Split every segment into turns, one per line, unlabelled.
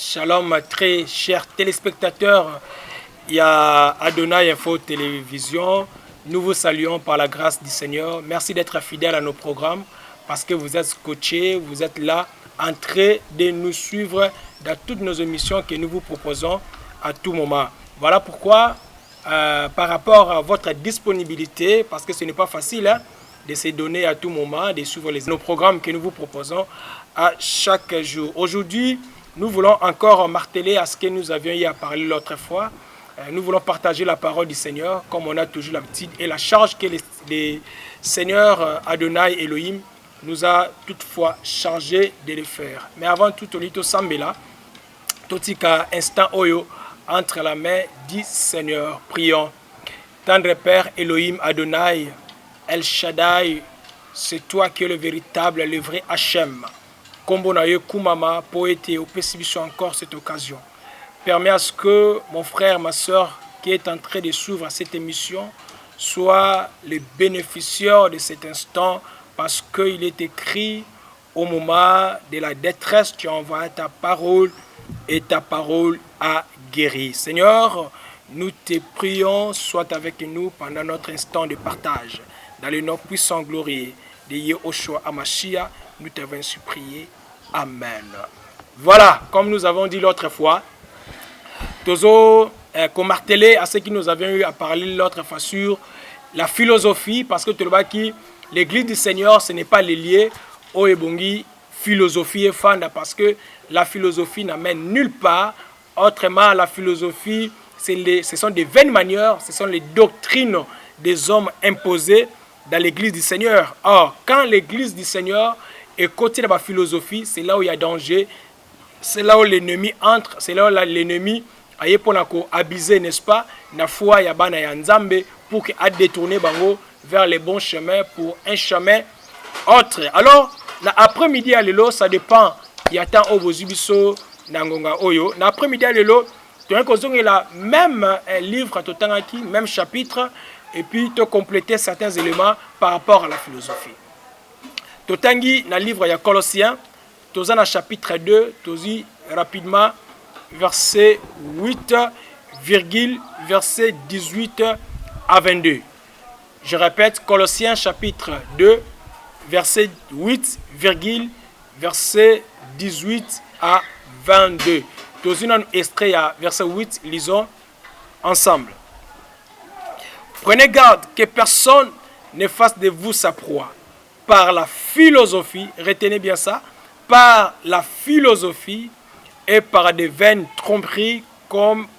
Shalom, très chers téléspectateurs. Il y a Adonai Info Télévision. Nous vous saluons par la grâce du Seigneur. Merci d'être fidèles à nos programmes parce que vous êtes scotchés, vous êtes là en train de nous suivre dans toutes nos émissions que nous vous proposons à tout moment. Voilà pourquoi, par rapport à votre disponibilité, parce que ce n'est pas facile de se donner à tout moment, de suivre nos programmes que nous vous proposons à chaque jour. Aujourd'hui, nous voulons encore marteler à ce que nous avions eu à parler l'autre fois. Nous voulons partager la parole du Seigneur comme on a toujours l'habitude et la charge que le Seigneur Adonai Elohim nous a toutefois chargé de le faire. Mais avant tout, Tolito Sambela, Totika instant Oyo, entre la main du Seigneur. Prions. Tendre Père Elohim Adonai, El Shaddai, c'est toi qui es le véritable, le vrai Hachem. Kombonaye Kumama, poète et au Pessibiso encore cette occasion. Permets à ce que mon frère, ma soeur qui est en train de suivre cette émission soit le bénéficiaire de cet instant parce qu'il est écrit au moment de la détresse, tu envoies ta parole et ta parole a guéri. Seigneur, nous te prions, sois avec nous pendant notre instant de partage. Dans le nom puissant glorieux de Yehoshua Amashia, nous t'avons ainsi prié. Amen. Voilà, comme nous avons dit l'autre fois, Tozo martelé à ce que nous avions eu à parler l'autre fois sur la philosophie, parce que l'église du Seigneur, ce n'est pas les liés au Ebongi, philosophie et fanda, parce que la philosophie n'amène nulle part. Autrement, la philosophie, ce sont des vaines manières, ce sont les doctrines des hommes imposées dans l'église du Seigneur. Or, quand l'église du Seigneur est côté de la philosophie, c'est là où il y a danger, c'est là où l'ennemi entre, c'est là où l'ennemi aye pona ko abuser, n'est-ce pas, na foi ya bana ya nzambe pour que a détourner bango vers les bons chemins pour un chemin autre. Alors, l'après-midi à l'élo, ça dépend. Il y a tant au bozubiso nangonga oyo. L'après-midi à l'élo, tu as la même livre à Totangaki, même chapitre, et puis tu compléter certains éléments par rapport à la philosophie. Totangi na livre ya Colossiens, toza na chapitre 2, tozi rapidement verset 8, verset 18 à 22. Je répète, Colossiens chapitre 2, verset 8, verset 18 à 22. Tozi nan extrait à verset 8, lisons ensemble. Prenez garde que personne ne fasse de vous sa proie par la philosophie, retenez bien ça, par la philosophie et par des vaines tromperies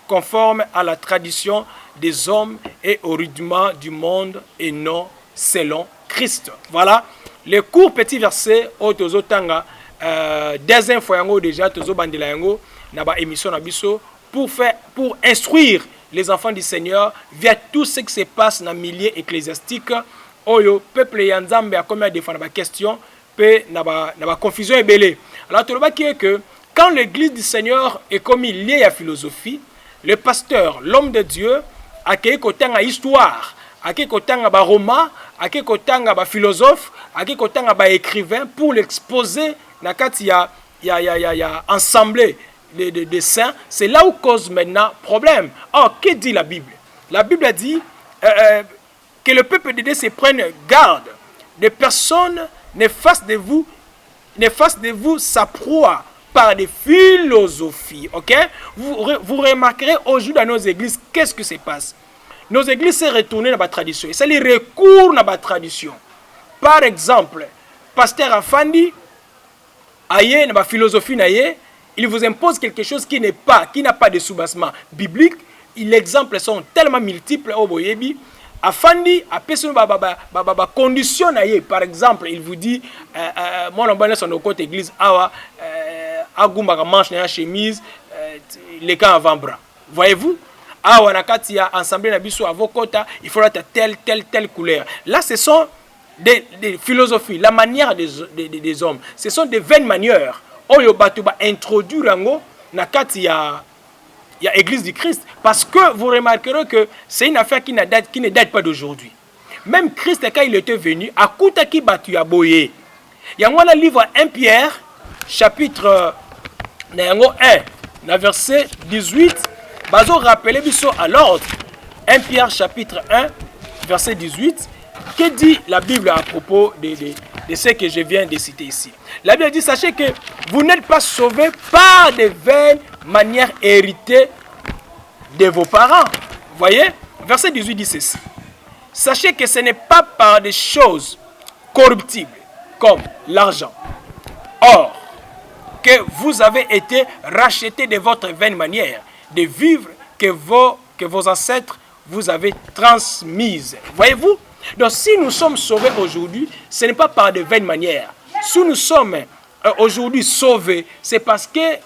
conformes à la tradition des hommes et au rudiment du monde et non selon Christ. Voilà les courts petits versets au tozo tanga des infos yango déjà tozo bandela yango na ba émission na biso pour instruire les enfants du Seigneur via tout ce qui se passe dans le milieu ecclésiastique. Oyo peuple ya Nzambe a comme à défendre la question pe na ba confusion et belé. Alors tout le qui est que quand l'église du Seigneur est comme liée à philosophie, le pasteur, l'homme de Dieu, a quelque côté à histoire, a quelque côté à roman, a quelque côté à philosophe, a quelque côté à écrivain pour l'exposer na kati ya ensemble de saints, c'est là où cause maintenant problème. Or, que dit la Bible? La Bible a dit que le peuple de Dieu se prenne garde. Des personnes ne fassent de vous sa proie par des philosophies. Ok? Vous remarquerez aujourd'hui dans nos églises, qu'est-ce qui se passe? Nos églises se retournent dans la tradition. Et c'est les recours dans la tradition. Par exemple, pasteur Afandi, aïe, dans la philosophie, il vous impose quelque chose qui n'a pas de soubassement biblique. Les exemples sont tellement multiples au Boyebi. Afandi a personne condition par exemple il vous dit moi on va sur nos côtés église awa agumba manche na chemise les camps avant-bras. Voyez-vous, awa na kati ya ensemble na biso avokota il faudra telle couleur. Là ce sont des philosophies, la manière des hommes, ce sont des vaines manières. Oyo batu ba introduire ngo na kati ya Église du Christ. Parce que vous remarquerez que c'est une affaire qui ne date pas d'aujourd'hui. Même Christ, quand il était venu, à Koutaki Batu a boyé. Il y a un livre 1 Pierre, chapitre 1, dans verset 18, bazo rappeler biso à l'ordre. 1 Pierre chapitre 1, verset 18. Que dit la Bible à propos de ce que je viens de citer ici? La Bible dit, sachez que vous n'êtes pas sauvés par de vaines manières héritées de vos parents. Voyez, verset 18 dit ceci. Sachez que ce n'est pas par des choses corruptibles comme l'argent. Or, que vous avez été rachetés de votre vaine manière de vivre que vos ancêtres vous avez transmise. Voyez-vous? Donc si nous sommes sauvés aujourd'hui, ce n'est pas par de vaines manières. Si nous sommes aujourd'hui sauvés, c'est parce que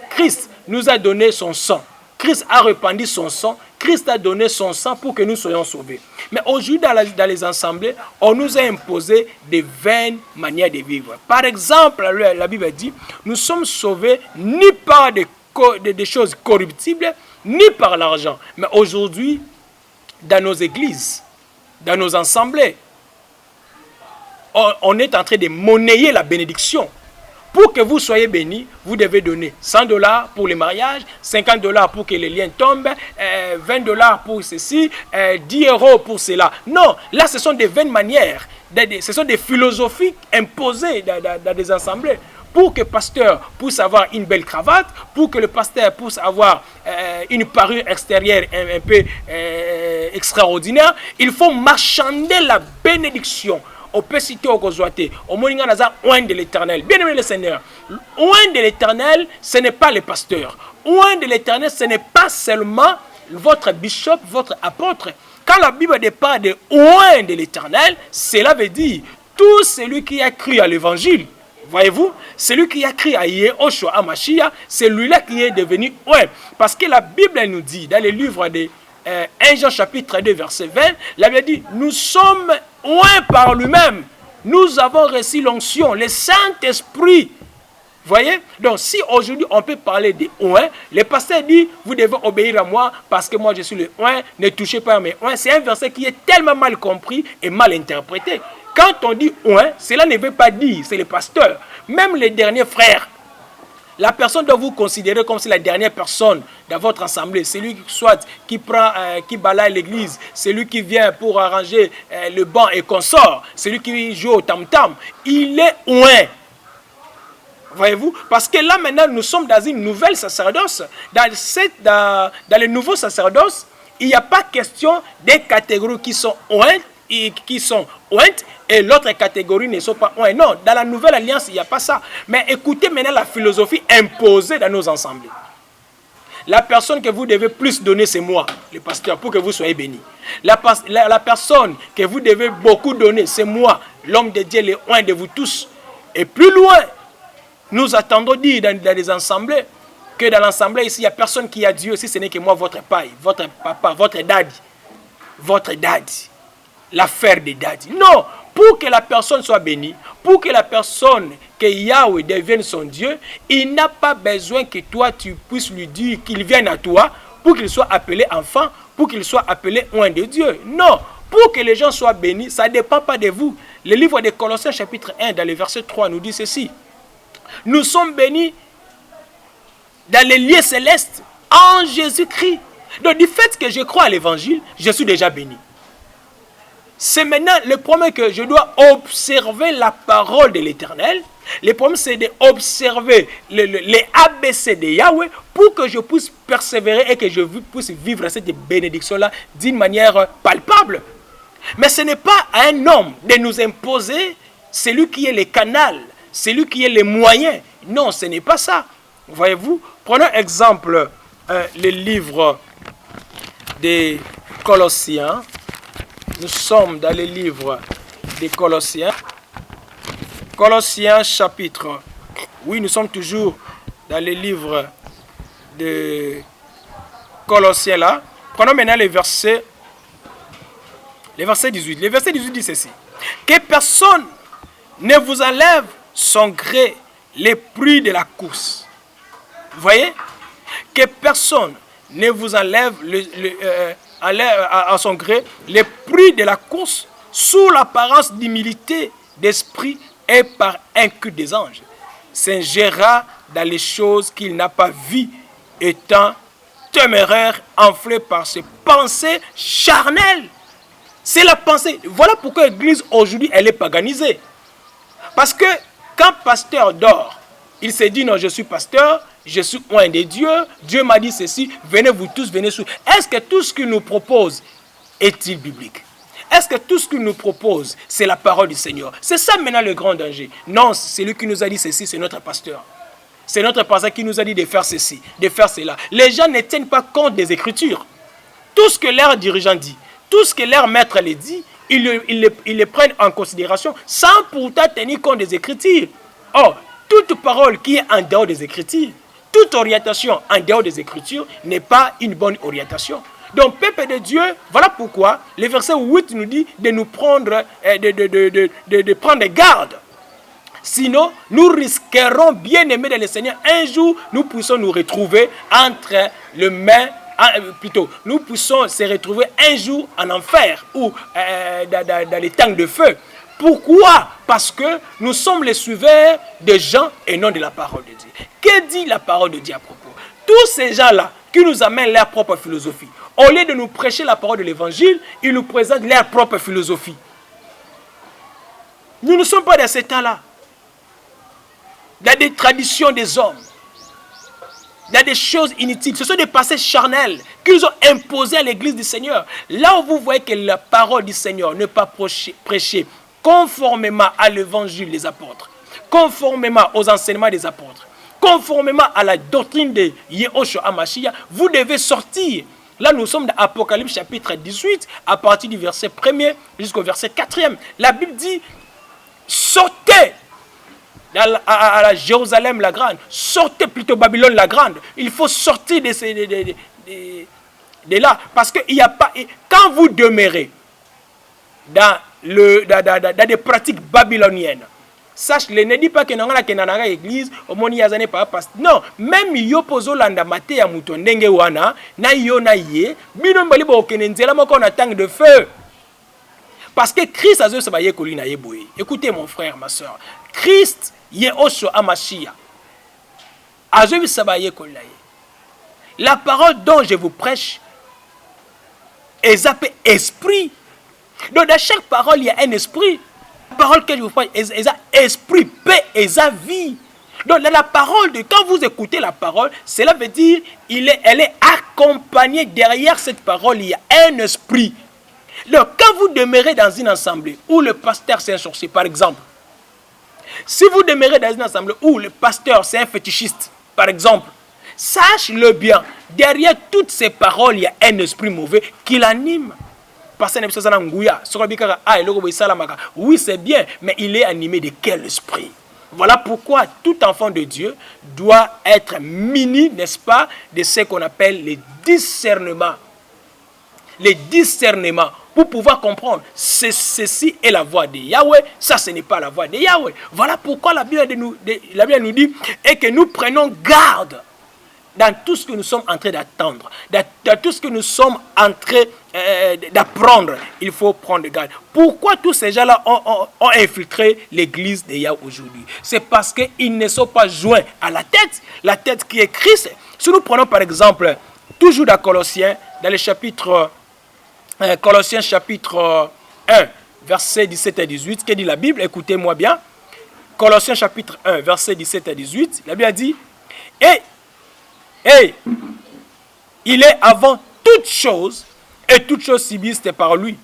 Christ nous a donné son sang. Christ a répandu son sang. Christ a donné son sang pour que nous soyons sauvés. Mais aujourd'hui, dans les assemblées, on nous a imposé des vaines manières de vivre. Par exemple, la Bible dit, nous sommes sauvés ni par des choses corruptibles, ni par l'argent. Mais aujourd'hui, dans nos églises, dans nos assemblées, on est en train de monnayer la bénédiction. Pour que vous soyez bénis, vous devez donner $100 pour les mariages, $50 pour que les liens tombent, $20 pour ceci, 10 € pour cela. Non, là ce sont des vaines manières, ce sont des philosophies imposées dans des assemblées. Pour que le pasteur puisse avoir une belle cravate, pour que le pasteur puisse avoir une parure extérieure un peu extraordinaire, il faut marchander la bénédiction. On peut citer au Gozoate, au Moninga Naza, oint de l'Éternel. Bien aimé le Seigneur, oint de l'Éternel, ce n'est pas le pasteur. Oint de l'Éternel, ce n'est pas seulement votre bishop, votre apôtre. Quand la Bible parle de oint de l'Éternel, cela veut dire tout celui qui a cru à l'Évangile. Voyez-vous, celui qui a cru à Yehoshua Amashia, c'est lui-là qui est devenu oint. Parce que la Bible nous dit, dans le livre de 1 Jean chapitre 2 verset 20, la Bible dit, nous sommes oints par lui-même. Nous avons reçu l'onction, le Saint-Esprit. Voyez? Donc si aujourd'hui on peut parler de oint, le pasteur dit, vous devez obéir à moi parce que moi je suis le oint, ne touchez pas à mes oints. C'est un verset qui est tellement mal compris et mal interprété. Quand on dit oint, cela ne veut pas dire, c'est le pasteur. Même les derniers frères, la personne dont vous considérez comme c'est la dernière personne dans votre assemblée, celui soit qui qui balaye l'église, celui qui vient pour arranger le banc et consort, celui qui joue au tam-tam, il est oint. Voyez-vous? Parce que là maintenant nous sommes dans une nouvelle sacerdoce. Dans le nouveau sacerdoce, il n'y a pas question des catégories qui sont ointes et l'autre catégorie ne sont pas ointes. Non, dans la nouvelle alliance, il n'y a pas ça. Mais écoutez maintenant la philosophie imposée dans nos assemblées. La personne que vous devez plus donner, c'est moi, le pasteur, pour que vous soyez bénis. La personne que vous devez beaucoup donner, c'est moi, l'homme de Dieu, le oint de vous tous. Et plus loin, nous attendons dire dans les assemblées que dans l'assemblée ici, il n'y a personne qui a Dieu si ce n'est que moi, votre paille, votre papa, votre daddy. Votre daddy. L'affaire des daddy. Non, pour que la personne soit bénie, pour que la personne, que Yahweh devienne son Dieu, il n'a pas besoin que toi tu puisses lui dire qu'il vienne à toi pour qu'il soit appelé enfant, pour qu'il soit appelé oint de Dieu. Non, pour que les gens soient bénis, ça ne dépend pas de vous. Le livre de Colossiens chapitre 1 dans le verset 3 nous dit ceci. Nous sommes bénis dans les lieux célestes en Jésus-Christ. Donc du fait que je crois à l'évangile, je suis déjà béni. C'est maintenant le problème que je dois observer la parole de l'Éternel. Le problème c'est d'observer les ABC de Yahweh pour que je puisse persévérer et que je puisse vivre cette bénédiction-là d'une manière palpable. Mais ce n'est pas à un homme de nous imposer celui qui est le canal, celui qui est le moyen. Non, ce n'est pas ça. Voyez-vous, prenons exemple le livre des Colossiens. Nous sommes dans le livre des Colossiens. Colossiens chapitre. Oui, nous sommes toujours dans le livre de Colossiens là. Prenons maintenant le verset 18. Le verset 18 dit ceci. Que personne ne vous enlève son gré les prix de la course. Vous voyez? Que personne ne vous enlève à son gré les prix de la course sous l'apparence d'humilité d'esprit et par un culte des anges. Saint Gérard dans les choses qu'il n'a pas vues, étant téméraire, enflé par ses pensées charnelles. C'est la pensée. Voilà pourquoi l'église aujourd'hui, elle est paganisée. Parce que quand pasteur dort, il se dit non, je suis pasteur, je suis un des dieux, Dieu m'a dit ceci, venez vous tous, venez sous. Est-ce que tout ce qu'il nous propose est-il biblique? Est-ce que tout ce qu'il nous propose, c'est la parole du Seigneur? C'est ça maintenant le grand danger. Non, c'est lui qui nous a dit ceci, c'est notre pasteur. C'est notre pasteur qui nous a dit de faire ceci, de faire cela. Les gens ne tiennent pas compte des Écritures. Tout ce que leur dirigeant dit, tout ce que leur maître les dit, ils les prennent en considération sans pourtant tenir compte des Écritures. Or, toute parole qui est en dehors des Écritures, toute orientation en dehors des Écritures n'est pas une bonne orientation. Donc, peuple de Dieu, voilà pourquoi le verset 8 nous dit de nous prendre, de prendre garde. Sinon, nous risquerons, bien aimés dans le Seigneur, un jour, nous puissions nous retrouver entre les mains, plutôt, nous puissions se retrouver un jour en enfer ou dans les tangs de feu. Pourquoi? Parce que nous sommes les suiveurs de gens et non de la parole de Dieu. Que dit la parole de Dieu à propos? Tous ces gens-là qui nous amènent leur propre philosophie, au lieu de nous prêcher la parole de l'évangile, ils nous présentent leur propre philosophie. Nous ne sommes pas dans cet temps-là. Il y a des traditions des hommes. Il y a des choses inutiles. Ce sont des passés charnels qu'ils ont imposés à l'église du Seigneur. Là où vous voyez que la parole du Seigneur n'est pas prêchée conformément à l'évangile des apôtres, conformément aux enseignements des apôtres, conformément à la doctrine de Yehoshua HaMashiach, vous devez sortir. Là, nous sommes dans Apocalypse chapitre 18, à partir du verset 1er jusqu'au verset 4e. La Bible dit, sortez à la Jérusalem la grande, sortez plutôt Babylone la grande. Il faut sortir de là, parce qu'il n'y a pas... Quand vous demeurez dans des pratiques babyloniennes, sache, ne dis pas que nous avons l'église, au monde yazane pas passe. Non, même yopozo landa mate ya muto ndenge wana, na yo na ye, bino mbali bo kenenzela moko na tang de feu. Parce que Christ a se baye kolina yeboye. Écoutez mon frère, ma soeur. Christ Yehoshua HaMashiach a se baye kolina ye. La parole dont je vous prêche est appelée esprit. Donc dans chaque parole, il y a un esprit. La parole que je vous parle, est esprit, paix, et vie. Donc la parole, quand vous écoutez la parole, cela veut dire elle est accompagnée derrière cette parole, il y a un esprit. Donc quand vous demeurez dans une assemblée où le pasteur c'est un sorcier, par exemple, si vous demeurez dans une assemblée où le pasteur c'est un fétichiste, par exemple, sache-le bien, derrière toutes ces paroles, il y a un esprit mauvais qui l'anime. Oui, c'est bien, mais il est animé de quel esprit? Voilà pourquoi tout enfant de Dieu doit être muni, n'est-ce pas, de ce qu'on appelle les discernements. Les discernements, pour pouvoir comprendre, ceci est la voix de Yahweh, ça ce n'est pas la voix de Yahweh. Voilà pourquoi la Bible nous dit et que nous prenons garde dans tout ce que nous sommes en train d'attendre, dans tout ce que nous sommes en train d'apprendre, il faut prendre garde. Pourquoi tous ces gens-là ont infiltré l'église de Yahweh aujourd'hui? C'est parce qu'ils ne sont pas joints à la tête qui est Christ. Si nous prenons par exemple, toujours dans Colossiens, dans le chapitre, Colossiens chapitre 1, versets 17 à 18, que dit la Bible? Écoutez-moi bien. Colossiens chapitre 1, versets 17 à 18, la Bible a dit, et il est avant toute chose, et toute chose subsiste par lui.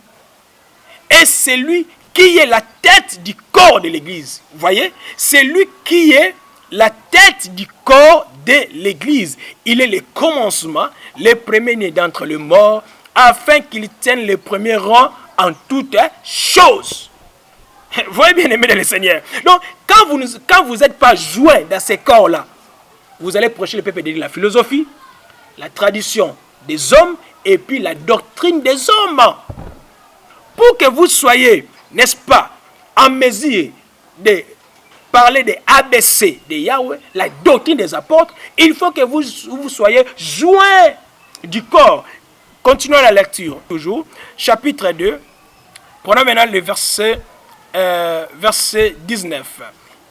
Et c'est lui qui est la tête du corps de l'église. Vous voyez? C'est lui qui est la tête du corps de l'église. Il est le commencement, le premier-né d'entre les morts, afin qu'il tienne le premier rang en toutes choses. Vous voyez, bien aimé dans le Seigneur. Donc, quand vous n'êtes pas joint dans ces corps-là, vous allez prêcher le peuple de Dieu, la philosophie, la tradition des hommes et puis la doctrine des hommes. Pour que vous soyez, n'est-ce pas, en mesure de parler des ABC de Yahweh, la doctrine des apôtres, il faut que vous soyez joints du corps. Continuons la lecture, toujours. Chapitre 2, prenons maintenant le verset 19.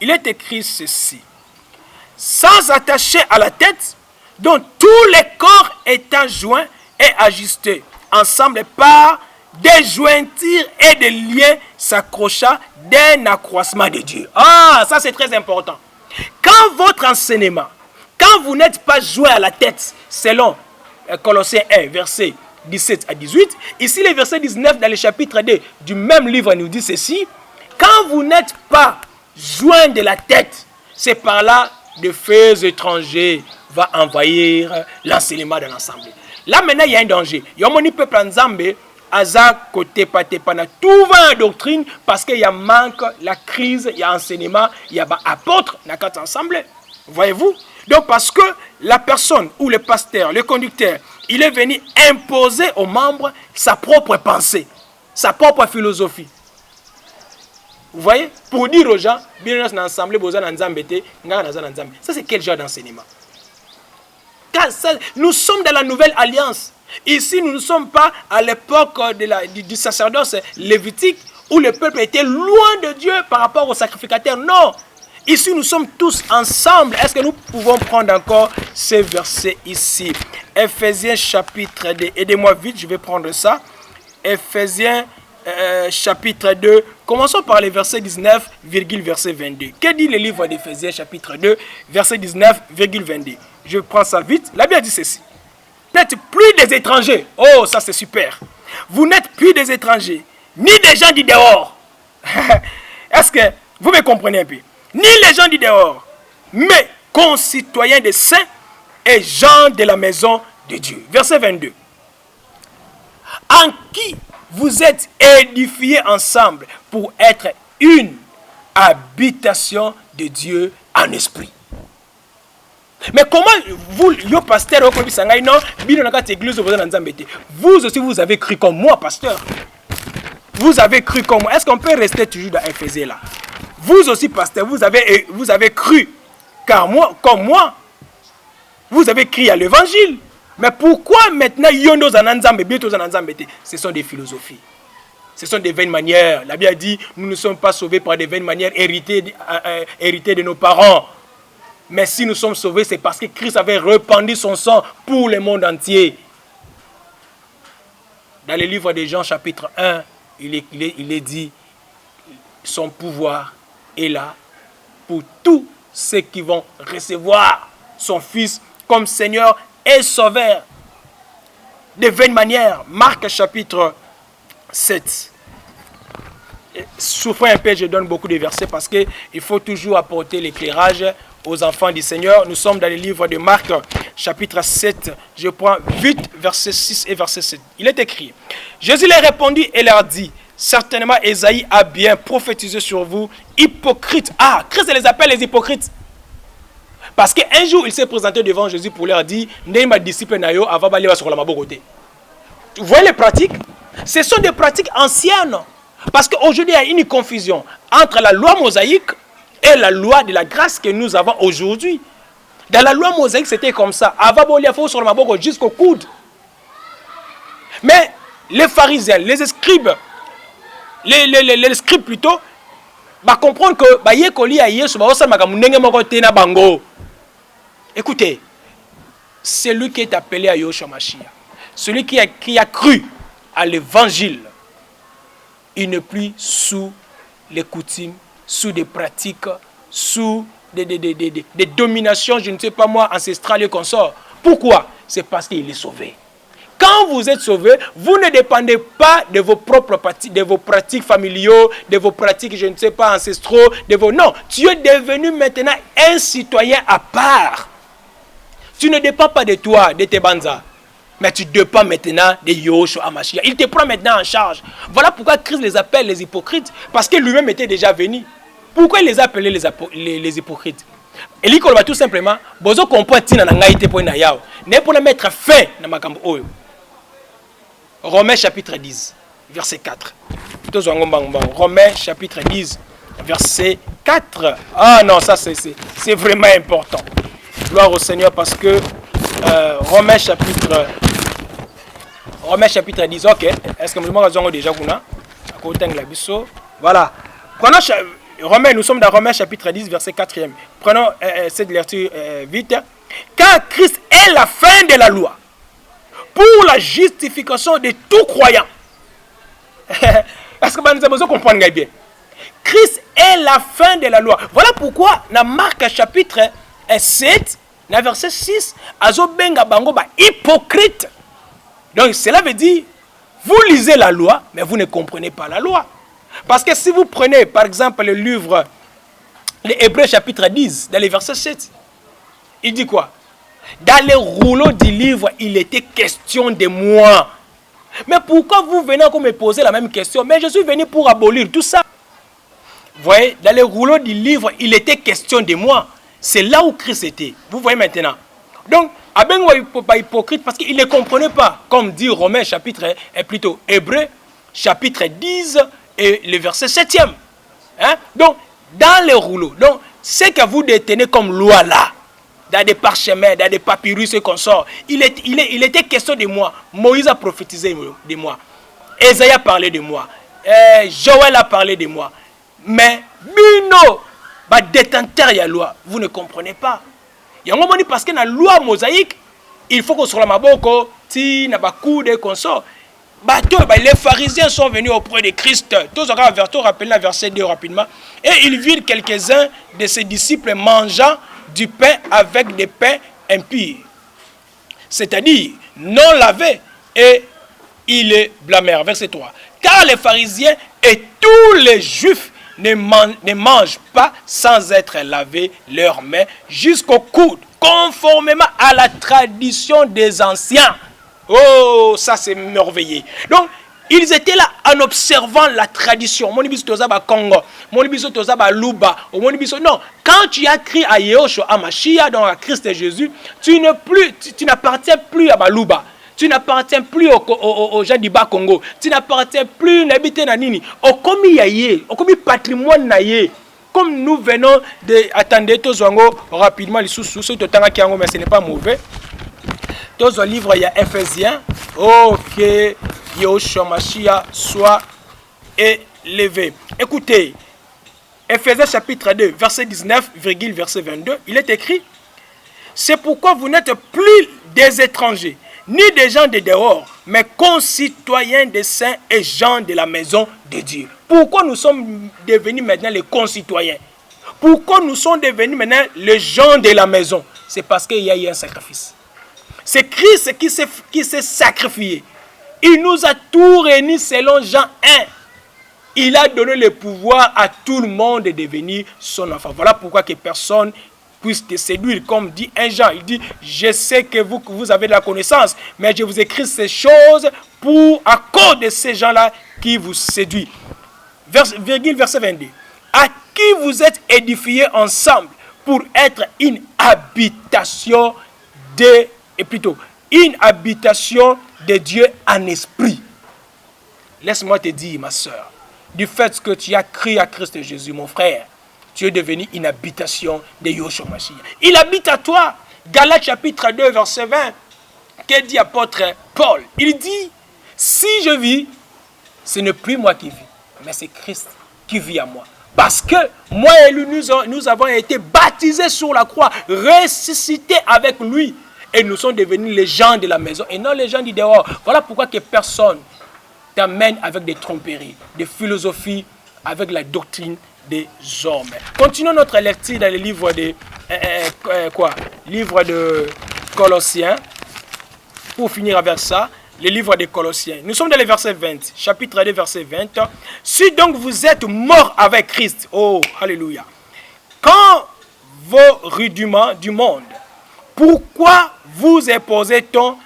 Il est écrit ceci. sans attacher à la tête, dont tout le corps étant joint et ajusté ensemble par des jointures et des liens s'accrochant d'un accroissement de Dieu. Ah, ça c'est très important. Quand votre enseignement, quand vous n'êtes pas joint à la tête, selon Colossiens 1, verset 17 à 18, ici le verset 19 dans le chapitre 2 du même livre nous dit ceci, quand vous n'êtes pas joint de la tête, c'est par là de feux étrangers va envahir l'enseignement de l'ensemble. Là maintenant il y a un danger. Il y a un peuple en Zambie, Aza côté pate pana tout va en doctrine parce qu'il y a manque la crise, il y a enseignement, il y a apôtre dans quatre ensemble. Voyez-vous? Donc parce que la personne ou le pasteur, le conducteur, il est venu imposer aux membres sa propre pensée, sa propre philosophie. Vous voyez? Pour dire aux gens, ça c'est quel genre d'enseignement? Nous sommes dans la nouvelle alliance. Ici, nous ne sommes pas à l'époque du sacerdoce lévitique où le peuple était loin de Dieu par rapport aux sacrificateurs. Non. Ici, nous sommes tous ensemble. Est-ce que nous pouvons prendre encore ces versets ici? Ephésiens chapitre 2. Aidez-moi vite, je vais prendre ça. Ephésiens chapitre 2. Commençons par les versets 19, verset 22. Que dit le livre d'Ephésiens chapitre 2, verset 19, 22? Je prends ça vite. La Bible dit ceci. Vous n'êtes plus des étrangers. Oh, ça c'est super. Vous n'êtes plus des étrangers, ni des gens du dehors. Est-ce que vous me comprenez un peu? Ni les gens du dehors, mais concitoyens des saints et gens de la maison de Dieu. Verset 22. En qui vous êtes édifiés ensemble pour être une habitation de Dieu en esprit. Mais comment vous, yo pasteur, vous aussi vous avez cru comme moi, pasteur. Vous avez cru comme moi. Est-ce qu'on peut rester toujours dans Éphésiens là? Vous aussi, pasteur, vous avez cru. Car moi, comme moi, vous avez crié à l'évangile. Mais pourquoi maintenant, ce sont des philosophies. Ce sont des vaines manières. La Bible dit, nous ne sommes pas sauvés par des vaines manières héritées de nos parents. Mais si nous sommes sauvés, c'est parce que Christ avait répandu son sang pour le monde entier. Dans le livre de Jean, chapitre 1, il est dit, son pouvoir est là pour tous ceux qui vont recevoir son Fils comme Seigneur et Sauveur. De vaines manières. Marc, chapitre 7. Souffrez un peu, je donne beaucoup de versets parce qu'il faut toujours apporter l'éclairage aux enfants du Seigneur. Nous sommes dans le livre de Marc, chapitre 7. Je prends vite verset 6 et verset 7. Il est écrit. Jésus leur répondit et leur dit, certainement Ésaïe a bien prophétisé sur vous, hypocrites. Ah, Christ les appelle les hypocrites. Parce qu'un jour, il s'est présenté devant Jésus pour leur dire, vous voyez les pratiques? Ce sont des pratiques anciennes. Parce qu'aujourd'hui, il y a une confusion entre la loi mosaïque et la loi de la grâce que nous avons aujourd'hui. Dans la loi mosaïque, c'était comme ça. Sur le jusqu'au coude. Mais les pharisiens, les scribes, les scribes plutôt, comprendre que écoutez, celui qui est appelé à Yoshua Mashiach, celui qui a cru à l'évangile, il n'est plus sous les coutumes, sous des pratiques, sous des dominations, je ne sais pas moi, ancestrales et consorts. Pourquoi? C'est parce qu'il est sauvé. Quand vous êtes sauvé, vous ne dépendez pas de vos propres pratiques, de vos pratiques familiaux, de vos pratiques, je ne sais pas, ancestraux, Non, tu es devenu maintenant un citoyen à part. Tu ne dépends pas de toi, de tes banzas. Mais tu dépends maintenant de Yoshua HaMashiach. Il te prend maintenant en charge. Voilà pourquoi Christ les appelle les hypocrites. Parce que lui-même était déjà venu. Pourquoi il les a appelés les hypocrites? Et il dit tout simplement, bozo comprend tina na ngaite po na yao. Ne pour mettre fin na makambo oyo. Romains chapitre 10, verset 4. Romains chapitre 10, verset 4. Ah non, ça c'est vraiment important. Gloire au Seigneur parce que Romains chapitre 10, ok. Est-ce que nous avons déjà voilà. Romains, nous sommes dans Romains chapitre 10, verset 4e. Prenons cette lecture vite. Car Christ est la fin de la loi pour la justification de tout croyant. Est-ce que nous avons besoin de comprendre bien? Christ est la fin de la loi. Voilà pourquoi, dans Marc chapitre 7, dans verset 6, azo benga bango ba hypocrite. Donc cela veut dire, vous lisez la loi, mais vous ne comprenez pas la loi. Parce que si vous prenez, par exemple, le livre, les Hébreux chapitre 10, dans le verset 7, il dit quoi? Dans les rouleaux du livre, il était question de moi. Mais pourquoi vous venez encore me poser la même question? Mais je suis venu pour abolir tout ça. Vous voyez, dans les rouleaux du livre, il était question de moi. C'est là où Christ était. Vous voyez maintenant. Donc, Abengo n'est pas hypocrite parce qu'il ne comprenait pas. Comme dit Romains chapitre, plutôt Hébreux chapitre 10 et le verset 7e. Hein? Donc, dans les rouleaux. Donc, ce que vous détenez comme loi là, dans des parchemins, dans des papyrus et consorts, il était question de moi. Moïse a prophétisé de moi. Ésaïe a parlé de moi. Joël a parlé de moi. Mais, Bino, détenteur de la loi, vous ne comprenez pas. Il y a un moment parce que dans la loi mosaïque, il faut qu'on soit la maboko, ti, na bakou de consorts. Les pharisiens sont venus auprès de Christ. Tous rappelez la verset 2 rapidement. Et ils virent quelques-uns de ses disciples mangeant du pain avec des pains impurs. C'est-à-dire non lavés. Et ils les blâmèrent. Verset 3. Car les pharisiens et tous les juifs ne mangent pas sans être lavés leurs mains jusqu'au coude, conformément à la tradition des anciens. Oh, ça c'est merveilleux. Donc, ils étaient là en observant la tradition. Non, quand tu as crié à Yehoshua, à Mashiach, dans Christ Jésus, tu n'appartiens plus à Balouba. Tu n'appartiens plus aux gens du Bas-Congo. Tu n'appartiens plus n'habiter na nini. Au commis yaye, au commis patrimoine naye. Comme nous venons de attendre Tozwango rapidement les sous-sous, mais ce n'est pas mauvais. Dans un livre, il y a Ephésiens. Ok, Yehoshua Mashiach soit élevé. Écoutez, Ephésiens chapitre 2, verset 19, verset 22, il est écrit: c'est pourquoi vous n'êtes plus des étrangers, ni des gens de dehors, mais concitoyens des saints et gens de la maison de Dieu. Pourquoi nous sommes devenus maintenant les concitoyens? Pourquoi nous sommes devenus maintenant les gens de la maison? C'est parce qu'il y a eu un sacrifice. C'est Christ qui s'est sacrifié. Il nous a tout réunis selon Jean 1. Il a donné le pouvoir à tout le monde de devenir son enfant. Voilà pourquoi que personne puisse te séduire. Comme dit un Jean, il dit: je sais que vous avez de la connaissance, mais je vous écris ces choses à cause de ces gens-là qui vous séduisent. Verset 22. À qui vous êtes édifiés ensemble pour être une habitation de Dieu en esprit. Laisse-moi te dire, ma soeur, du fait que tu as crié à Christ Jésus, mon frère, tu es devenu une habitation de Yehoshua Mashiach. Il habite à toi. Galates chapitre 2, verset 20. Que dit apôtre Paul? Il dit: si je vis, ce n'est plus moi qui vis, mais c'est Christ qui vit à moi. Parce que moi et lui, nous avons été baptisés sur la croix, ressuscités avec lui. Et nous sommes devenus les gens de la maison et non les gens du dehors. Voilà pourquoi que personne t'amène avec des tromperies, des philosophies, avec la doctrine des hommes. Continuons notre lecture dans le livre de livre de Colossiens. Pour finir avec ça, le livre des Colossiens. Nous sommes dans le verset 20, chapitre 2, verset 20. Si donc vous êtes morts avec Christ, oh, alléluia, quand vos rudiments du monde, pourquoi vous imposez-on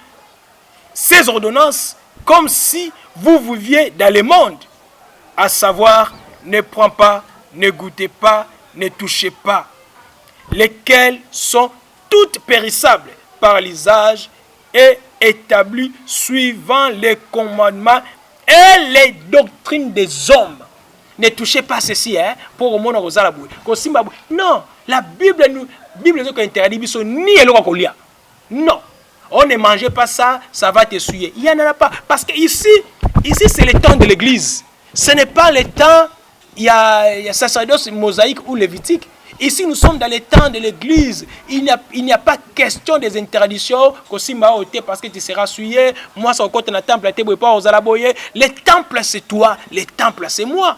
ces ordonnances comme si vous viviez dans le monde? À savoir, ne prends pas, ne goûtez pas, ne touchez pas, lesquelles sont toutes périssables par l'usage et établies suivant les commandements et les doctrines des hommes. Ne touchez pas ceci, hein, pour au monde aux arabes. Non, la Bible nous interdit ni non, on ne mange pas ça, ça va te souiller. Il n'y en a pas. Parce que ici c'est le temps de l'église. Ce n'est pas le temps il y a sacerdoce mosaïque ou lévitique. Ici, nous sommes dans les temps de l'église. Il n'y a pas question des interdictions. Parce que tu seras souillé. Moi, c'est encore un temple. Les temples, c'est toi. Les temples, c'est moi.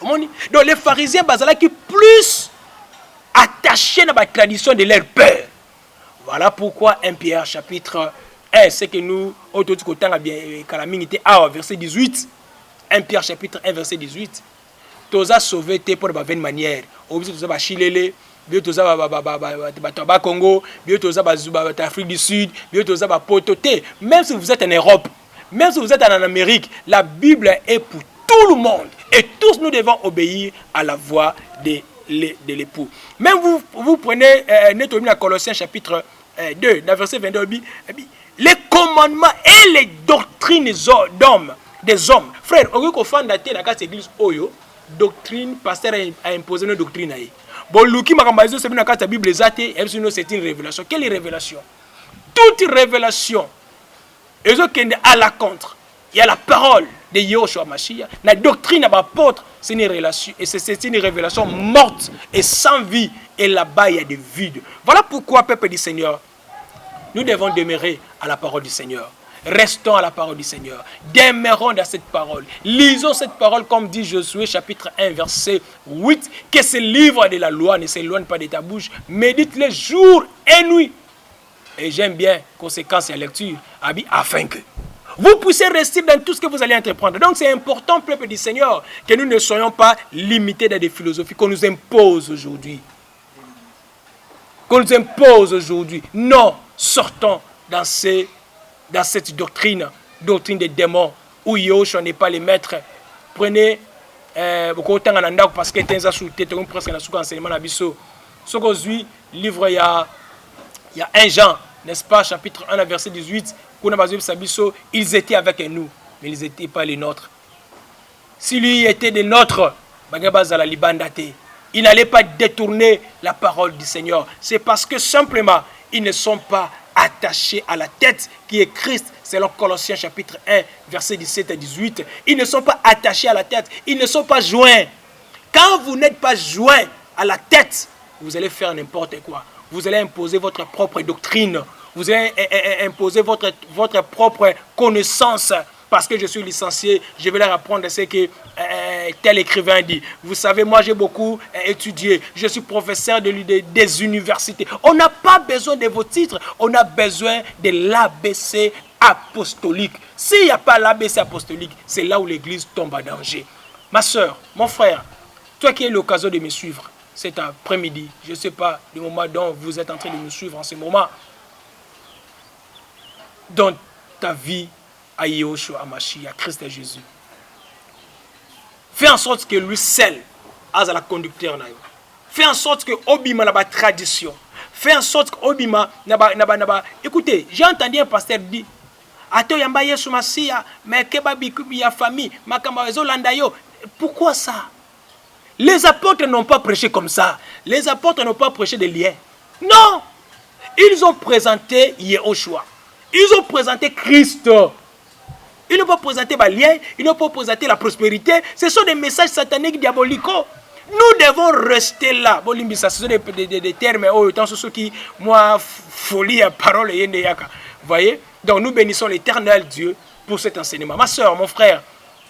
Donc, les pharisiens, qui plus attachés à la tradition de leur père. Voilà pourquoi 1 Pierre chapitre 1, c'est que nous, verset 18. 1 Pierre chapitre 1, verset 18. Toza sauvé pour la bonne manière. Toza ba Chilele, bio toza ba Congo, bio toza ba Afrique du Sud, bio toza ba Pototé. Même si vous êtes en Europe, même si vous êtes en Amérique, la Bible est pour tout le monde. Et tous nous devons obéir à la voix de l'époux. Même vous prenez la Colossiens chapitre 2, dans verset 22, les commandements et les doctrines des hommes. Frère, on veut faire dans cette église Oyo. Doctrine, pasteur a imposé nos doctrines. Bon, Luki Makambazo, c'est la Bible, c'est une révélation. Quelle révélation? Toute révélation, et à la contre, il y a la parole de Yahushua Mashiach, la doctrine à l'apôtre, c'est une révélation morte et sans vie, et là-bas il y a des vides. Voilà pourquoi, peuple du Seigneur, nous devons demeurer à la parole du Seigneur. Restons à la parole du Seigneur. Demeurons dans cette parole. Lisons cette parole comme dit Josué chapitre 1 verset 8. Que ce livre de la loi ne s'éloigne pas de ta bouche. Médite-le jour et nuit. Et j'aime bien conséquence et la lecture. Afin que vous puissiez rester dans tout ce que vous allez entreprendre. Donc c'est important, peuple du Seigneur, que nous ne soyons pas limités dans des philosophies qu'on nous impose aujourd'hui. Qu'on nous impose aujourd'hui. Non, sortons dans cette doctrine des démons, où Yahushua n'est pas les maîtres. Prenez beaucoup de temps en andak parce que tu as souhaité presque un enseignement à Bisso. Ce qu'on suit, livre, il y a 1 Jean, n'est-ce pas, chapitre 1, verset 18, ils étaient avec nous, mais ils n'étaient pas les nôtres. Si lui était des nôtres, il n'allait pas détourner la parole du Seigneur. C'est parce que simplement, ils ne sont pas attachés à la tête qui est Christ, selon Colossiens chapitre 1, versets 17 à 18. Ils ne sont pas attachés à la tête, ils ne sont pas joints. Quand vous n'êtes pas joints à la tête, vous allez faire n'importe quoi. Vous allez imposer votre propre doctrine, vous allez imposer votre propre connaissance. Parce que je suis licencié, je vais leur apprendre ce que tel écrivain dit. Vous savez, moi j'ai beaucoup étudié. Je suis professeur des universités. On n'a pas besoin de vos titres. On a besoin de l'ABC apostolique. S'il n'y a pas l'ABC apostolique, c'est là où l'église tombe en danger. Ma soeur, mon frère, toi qui as l'occasion de me suivre cet après-midi, je ne sais pas le moment dont vous êtes en train de me suivre en ce moment, dans ta vie, à Yahushua, à Mashiach, à Christ Jésus. Fais en sorte que lui seul a la conducteur. Fais en sorte que Obima n'a pas tradition. Fais en sorte que Obima n'a pas. Écoutez, j'ai entendu un pasteur dire Ato yamba Yesu Mashiach, mais kebabi ya famille, makamawezo landayo. Pourquoi ça? Les apôtres n'ont pas prêché comme ça. Les apôtres n'ont pas prêché des liens. Non! Ils ont présenté Yahushua. Ils ont présenté Christ. Ils n'ont pas présenté les liens, ils n'ont pas présenté la prospérité. Ce sont des messages sataniques diaboliques. Nous devons rester là. Ce sont des termes, ceux qui, moi, folie à parole et yaka. Vous voyez? Donc nous bénissons l'éternel Dieu pour cet enseignement. Ma soeur, mon frère,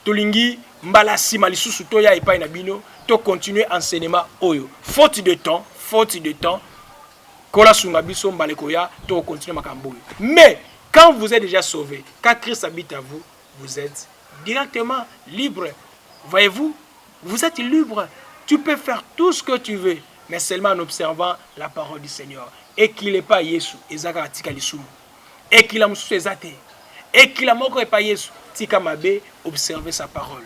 Tolingi, Mbalasi, Malisusu, Toya et Painabino, to continuer enseignement Oyo. Faute de temps, Kola Sungabiso, Mbalekoya, to continuer Makamboui. Mais, quand vous êtes déjà sauvé, quand Christ habite à vous, vous êtes directement libre. Voyez-vous, vous êtes libre. Tu peux faire tout ce que tu veux, mais seulement en observant la parole du Seigneur. Et qu'il n'est pas Yesu, et qu'il a moussou ezate, et qu'il a moko et pas Yesu, tika mabe, observer sa parole.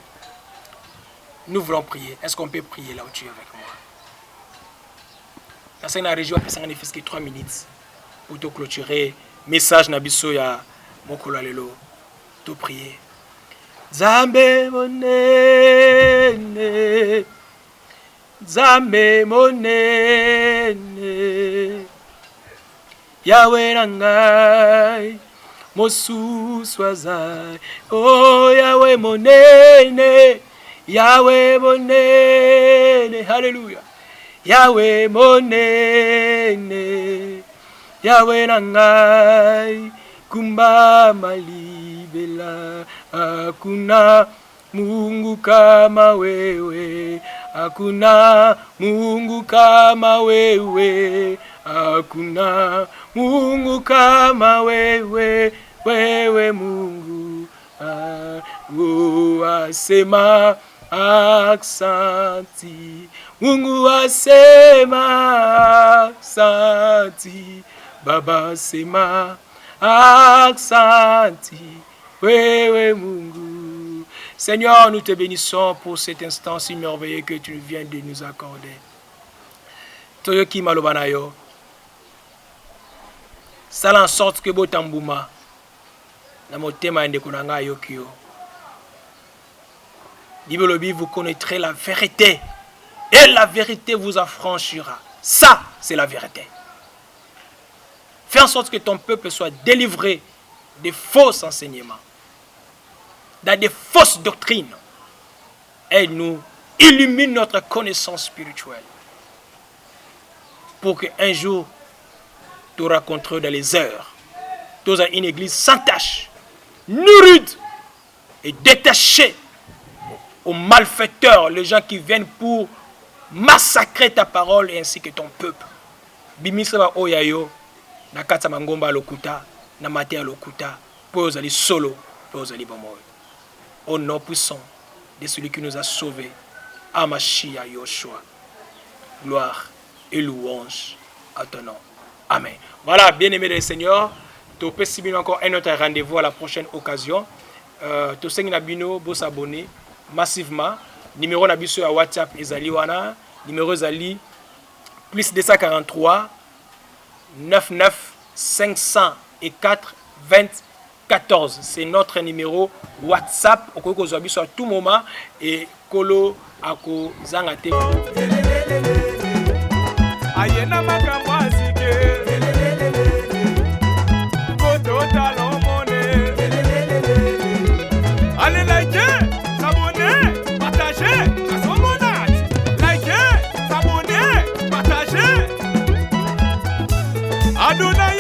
Nous voulons prier. Est-ce qu'on peut prier là où tu es avec moi? Dans la région, on peut faire 3 minutes pour te clôturer. Message nabiso ya mokolo lelo to prier. Nzambe monene, Nzambe monene, Yahweh nangai mosusu azai. Oh Yahweh monene, Yahweh monene, Alléluia. Yahweh monene, Yahweh nangai, kumba malibela, hakuna Mungu kama wewe, hakuna Mungu kama wewe, hakuna Mungu kama wewe, wewe Mungu. Asema aksanti, Mungu asema aksanti, Baba asema aksanti, wewe Mungu. Seigneur, nous te bénissons pour cet instant si merveilleux que tu viens de nous accorder. Toyoki malobanayo, sala en sorte que botambuma na motema ndeko nanga yokio. Bibolobi, vous connaîtrez la vérité et la vérité vous affranchira. Ça, c'est la vérité. Fais en sorte que ton peuple soit délivré des faux enseignements, dans des fausses doctrines. Et nous illumine notre connaissance spirituelle. Pour qu'un jour, tu rencontres dans les heures, tu as une église sans tache, nourrie et détachée aux malfaiteurs, les gens qui viennent pour massacrer ta parole ainsi que ton peuple. Bimisaba oyayo, na kata mangomba lokuta, na matea lokuta, pour aller solo, pour aller bomoy. Au nom puissant de celui qui nous a sauvés, Amashia Yoshua. Gloire et louange à ton nom. Amen. Voilà, bien-aimés des Seigneurs, tu peux subir encore un autre rendez-vous à la prochaine occasion. Tu sais que vous s'abonner massivement. Numéro nabiso à WhatsApp ezali wana, numéro ezali plus 243 99 504 20 14. C'est notre numéro WhatsApp. Au cas où vous avez à tout moment et kolo ako zangate. Ayena makambo asike. Koto talomone. Allez likez, s'abonner, partager, à son monat. Likez, s'abonner, partager. Adonai.